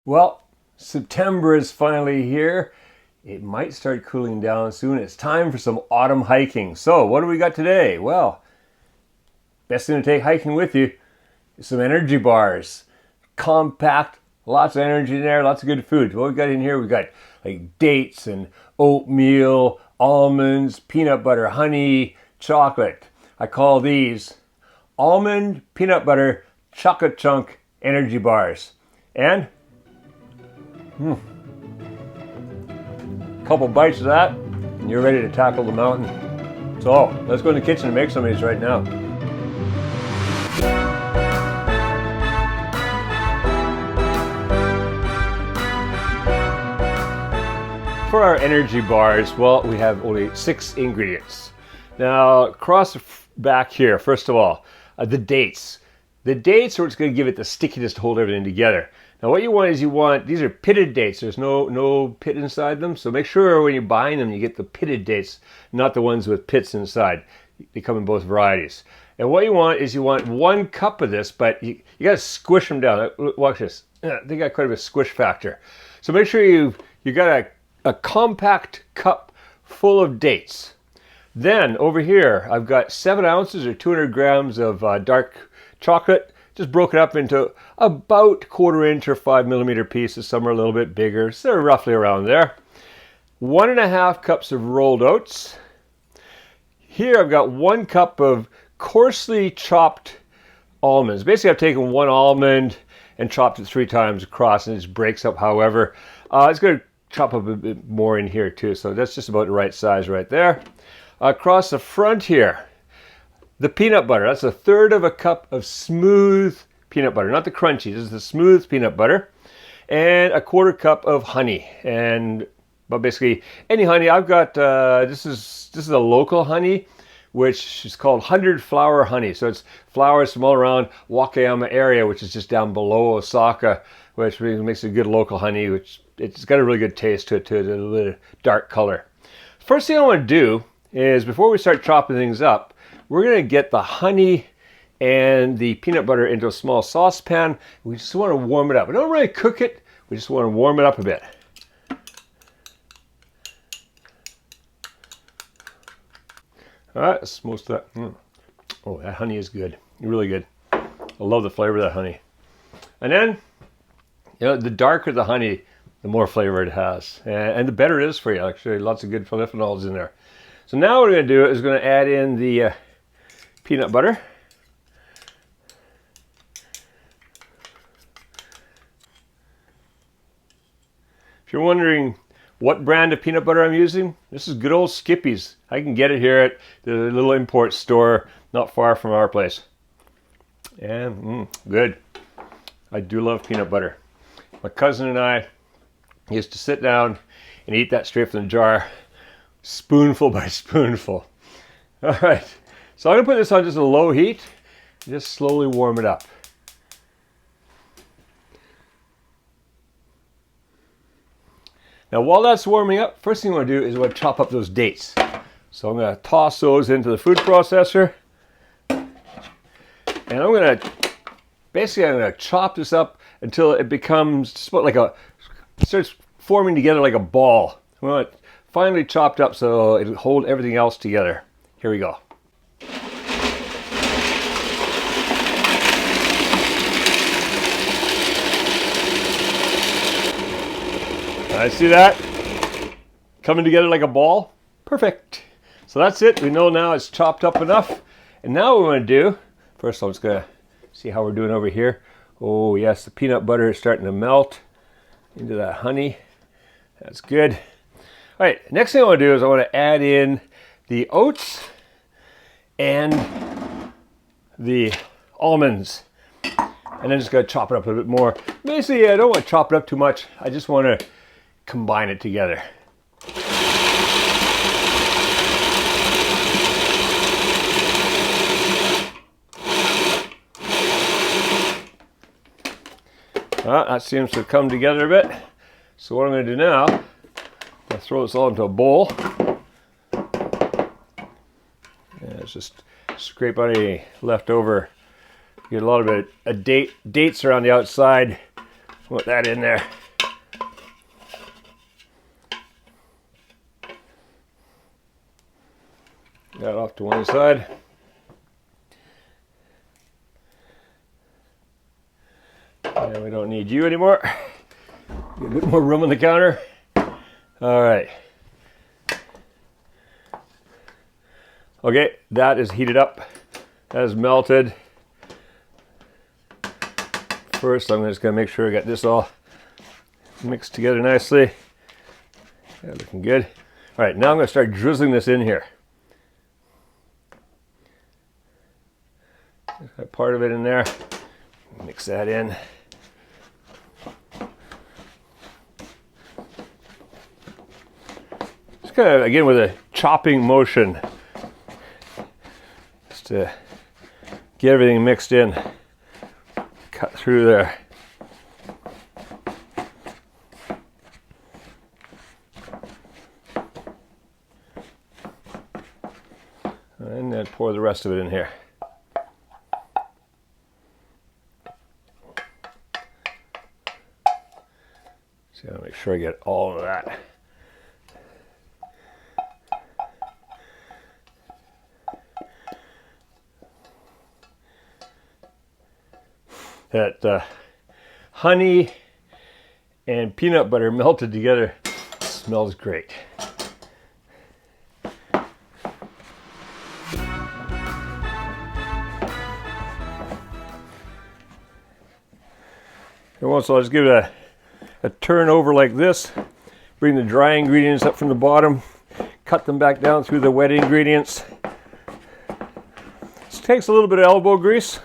Well, September is finally here. It might start cooling down soon. It's time for some autumn hiking. So what do we got today? Well, best thing to take hiking with you is some energy bars. Compact, lots of energy in there, lots of good food. What we got in here, we got like dates and oatmeal, almonds, peanut butter, honey, chocolate. I call these almond peanut butter chocolate chunk energy bars. And couple bites of that, and you're ready to tackle the mountain. So let's go in the kitchen and make some of these right now. For our energy bars, well, we have only 6 ingredients. Now, across the back here, first of all, the dates. The dates are what's going to give it the stickiness to hold everything together. Now what you want, these are pitted dates. There's no pit inside them. So make sure when you're buying them, you get the pitted dates, not the ones with pits inside. They come in both varieties. And what you want is 1 cup of this, but you got to squish them down. Watch this. They got quite a bit of squish factor. So make sure you got a compact cup full of dates. Then over here, I've got 7 ounces or 200 grams of dark chocolate. Just broken up into about 1/4 inch or 5 millimeter pieces. Some are a little bit bigger, so they're roughly around there. 1.5 cups of rolled oats. Here I've got 1 cup of coarsely chopped almonds. Basically I've taken 1 almond and chopped it 3 times across, and it just breaks up however. It's going to chop up a bit more in here too, so that's just about the right size right there. Across the front here, the peanut butter, that's 1/3 cup of smooth peanut butter, not the crunchy, this is the smooth peanut butter. And 1/4 cup of honey, but basically any honey. I've got, this is a local honey, which is called 100 flower honey. So it's flowers from all around Wakayama area, which is just down below Osaka, which makes a good local honey, which it's got a really good taste to it too, a little dark color. First thing I want to do is, before we start chopping things up, we're going to get the honey and the peanut butter into a small saucepan. We just want to warm it up. We don't really cook it. We just want to warm it up a bit. All right, that's most of that. Oh, that honey is good. Really good. I love the flavor of that honey. And then, the darker the honey, the more flavor it has. And the better it is for you, actually. Lots of good polyphenols in there. So now what we're going to do is going to add in the peanut butter. If you're wondering what brand of peanut butter I'm using, this is good old Skippy's. I can get it here at the little import store not far from our place. And good. I do love peanut butter. My cousin and I used to sit down and eat that straight from the jar, spoonful by spoonful. All right. So I'm going to put this on just a low heat and just slowly warm it up. Now while that's warming up, first thing I want to do is I want to chop up those dates. So I'm going to toss those into the food processor. And I'm going to chop this up until it becomes just about starts forming together like a ball. We want it finely chopped up so it'll hold everything else together. Here we go. I see that coming together like a ball. Perfect. So that's it. We know now it's chopped up enough. And now what we want to do, first I'm just going to see how we're doing over here. Oh yes, the peanut butter is starting to melt into that honey. That's good. All right, next thing I want to do is I want to add in the oats and the almonds. And then just going to chop it up a bit more. Basically, I don't want to chop it up too much. I just want to combine it together. Well, that seems to come together a bit. So what I'm going to do now, I'm going to throw this all into a bowl. And it's just scrape out any leftover. Get a lot of dates around the outside. Put that in there. That off to one side. And we don't need you anymore. Get a bit more room on the counter. All right. Okay, that is heated up. That is melted. First, I'm just going to make sure I got this all mixed together nicely. Yeah, looking good. All right, now I'm going to start drizzling this in here. Got part of it in there. Mix that in. Just kind of, again, with a chopping motion. Just to get everything mixed in. Cut through there. And then pour the rest of it in here. So I'll make sure I get all of that. That honey and peanut butter melted together smells great. And once I'll just give it a turn over like this, bring the dry ingredients up from the bottom, cut them back down through the wet ingredients. This takes a little bit of elbow grease.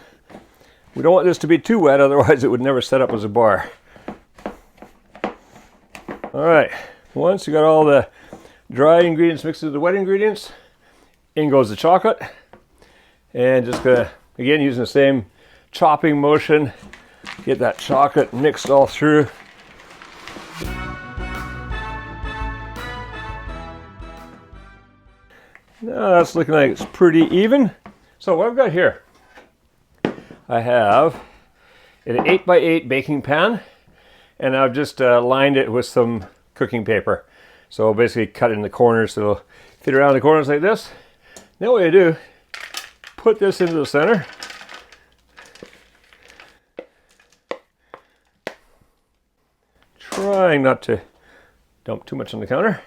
We don't want this to be too wet, otherwise it would never set up as a bar. All right, once you got all the dry ingredients mixed with the wet ingredients, in goes the chocolate. And just gonna, again, using the same chopping motion, get that chocolate mixed all through. Now that's looking like it's pretty even. So what I've got here, I have an 8x8 baking pan, and I've just lined it with some cooking paper. So I'll basically cut it in the corners so it'll fit around the corners like this. Now what I do, put this into the center. Trying not to dump too much on the counter.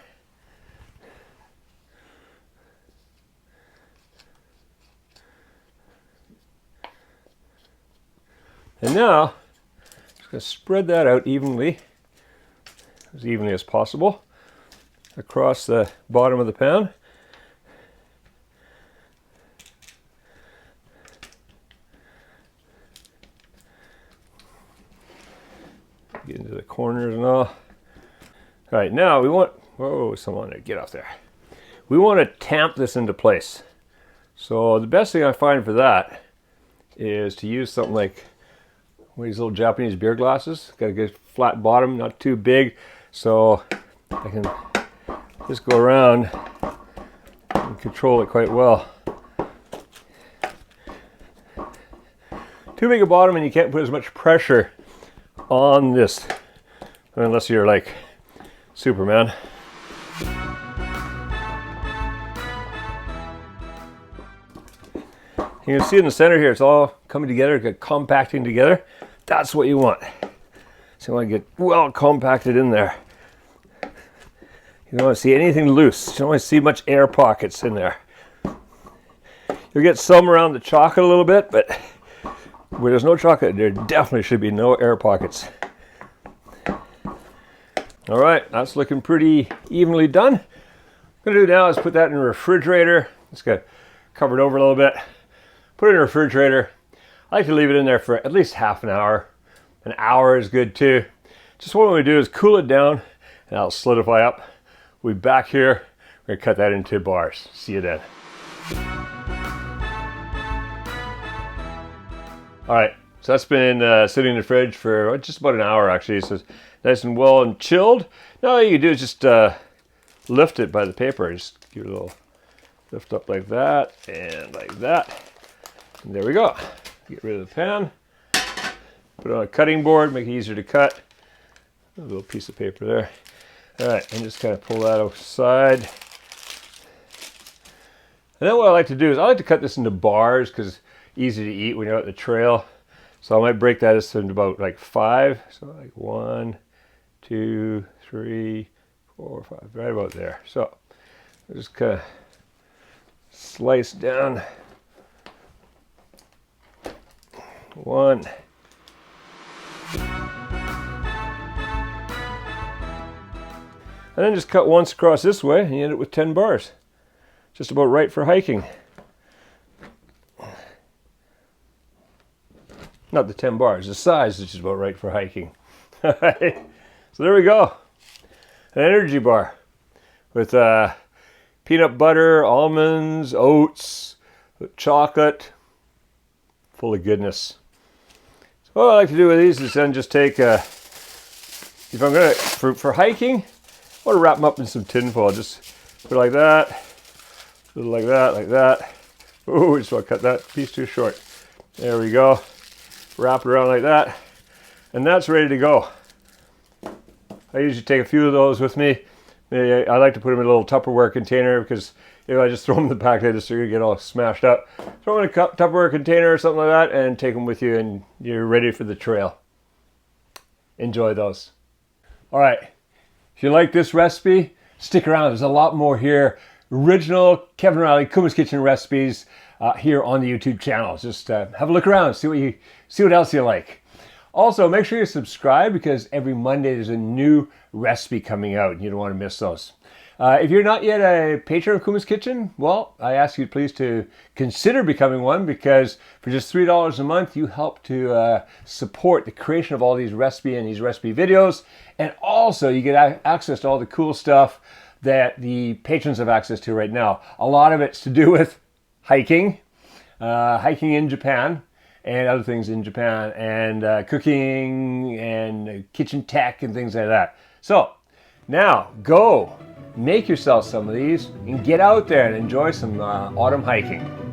And now, just going to spread that out evenly as possible, across the bottom of the pan. Get into the corners and all. All right, now we want, whoa, someone get off there. We want to tamp this into place. So the best thing I find for that is to use something like one of these little Japanese beer glasses. Got a good flat bottom, not too big, so I can just go around and control it quite well. Too big a bottom and you can't put as much pressure on this, unless you're like Superman. You can see in the center here, it's all coming together, compacting together. That's what you want. So you want to get well compacted in there. You don't want to see anything loose. You don't want to see much air pockets in there. You'll get some around the chocolate a little bit, but where there's no chocolate, there definitely should be no air pockets. All right, that's looking pretty evenly done. What I'm gonna do now is put that in the refrigerator. Just got covered over a little bit. Put it in the refrigerator. I like to leave it in there for at least half an hour. An hour is good too. Just what we do is cool it down and that'll solidify up. We'll be back here. We're gonna cut that into bars. See you then. All right, so that's been sitting in the fridge for just about an hour actually. So it's nice and well and chilled. Now all you can do is just lift it by the paper. Just give it a little lift up like that and like that. And there we go. Get rid of the pan. Put it on a cutting board, make it easier to cut. A little piece of paper there. All right, and just kind of pull that aside. And then what I like to do is I like to cut this into bars because it's easy to eat when you're out the trail. So I might break that into about like 5. So like 1, 2, 3, 4, 5, right about there. So I just kind of slice down 1. And then just cut once across this way and you end up with 10 bars. Just about right for hiking. Not the 10 bars, the size is just about right for hiking. So there we go. An energy bar with peanut butter, almonds, oats, chocolate, full of goodness. So what I like to do with these is then just take, if I'm gonna, for hiking, I want to wrap them up in some tin foil. Just put it like that, a little like that, like that. Ooh, just want to cut that piece too short. There we go. Wrap it around like that, and that's ready to go. I usually take a few of those with me. I like to put them in a little Tupperware container because if I just throw them in the pack, they just get all smashed up. Throw them in a Tupperware container or something like that and take them with you and you're ready for the trail. Enjoy those. All right, if you like this recipe, stick around. There's a lot more here. Original Kevin Riley Kuma's Kitchen recipes here on the YouTube channel. Just have a look around, see what else you like. Also, make sure you subscribe because every Monday there's a new recipe coming out and you don't want to miss those. If you're not yet a patron of Kuma's Kitchen, well, I ask you please to consider becoming one because for just $3 a month, you help to support the creation of all these recipe videos. And also you get access to all the cool stuff that the patrons have access to right now. A lot of it's to do with hiking in Japan, and other things in Japan, and cooking and kitchen tech and things like that. So now go make yourself some of these and get out there and enjoy some autumn hiking.